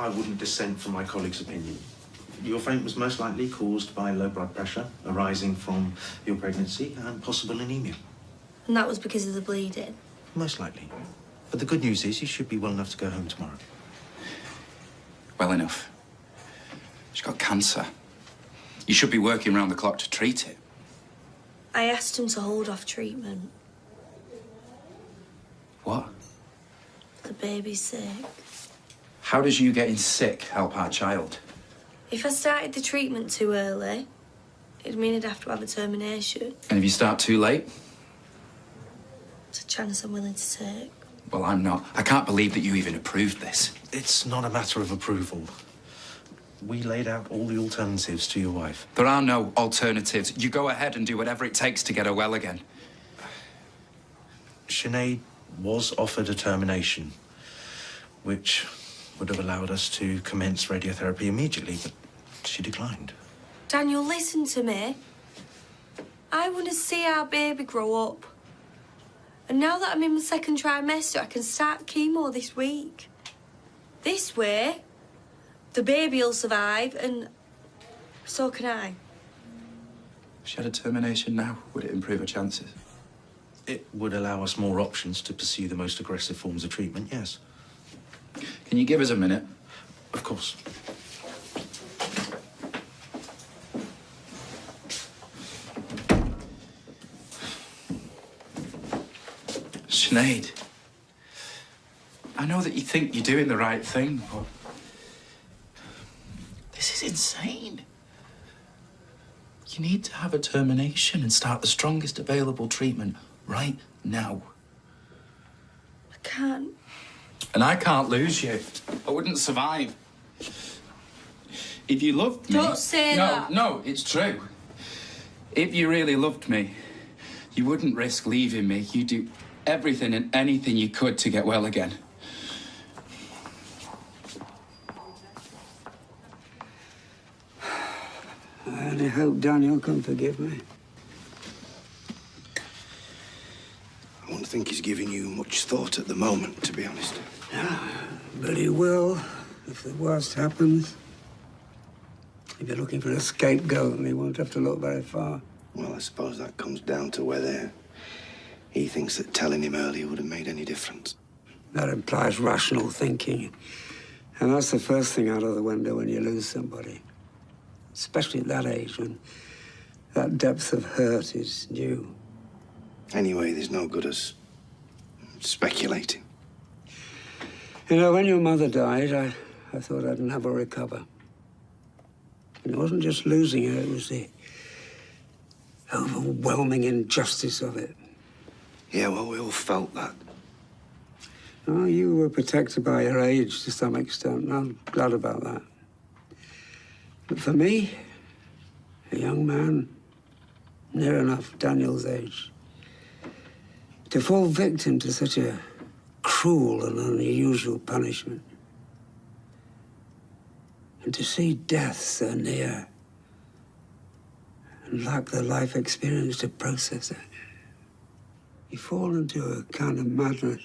I wouldn't dissent from my colleague's opinion. Your faint was most likely caused by low blood pressure arising from your pregnancy and possible anemia. And that was because of the bleeding? Most likely. But the good news is you should be well enough to go home tomorrow. Well enough. She's got cancer. You should be working round the clock to treat it. I asked him to hold off treatment. What? The baby's sick. How does you getting sick help our child? If I started the treatment too early, it'd mean I'd have to have a termination. And if you start too late? It's a chance I'm willing to take. Well, I'm not. I can't believe that you even approved this. It's not a matter of approval. We laid out all the alternatives to your wife. There are no alternatives. You go ahead and do whatever it takes to get her well again. Sinead was offered a termination, which would have allowed us to commence radiotherapy immediately, but she declined. Daniel, listen to me. I want to see our baby grow up. And now that I'm in my second trimester, I can start chemo this week. This way, the baby will survive, and so can I. If she had a termination now, would it improve her chances? It would allow us more options to pursue the most aggressive forms of treatment, yes. Can you give us a minute? Of course. Sinead, I know that you think you're doing the right thing, but this is insane. You need to have a termination and start the strongest available treatment right now. I can't. And I can't lose you. I wouldn't survive. If you loved me... Don't say that. No, it's true. If you really loved me, you wouldn't risk leaving me. You'd do everything and anything you could to get well again. I only hope Daniel can forgive me. I don't think he's giving you much thought at the moment, to be honest. But he will, if the worst happens. If you're looking for a scapegoat, and he won't have to look very far. Well, I suppose that comes down to whether he thinks that telling him earlier would have made any difference. That implies rational thinking. And that's the first thing out of the window when you lose somebody. Especially at that age, when that depth of hurt is new. Anyway, there's no good as speculating. You know, when your mother died, I thought I'd never recover. And it wasn't just losing her, it was the overwhelming injustice of it. Yeah, well, we all felt that. Oh, you were protected by your age to some extent, and I'm glad about that. But for me, a young man, near enough Daniel's age, to fall victim to such a cruel and unusual punishment, and to see death so near, and lack the life experience to process it, you fall into a kind of madness.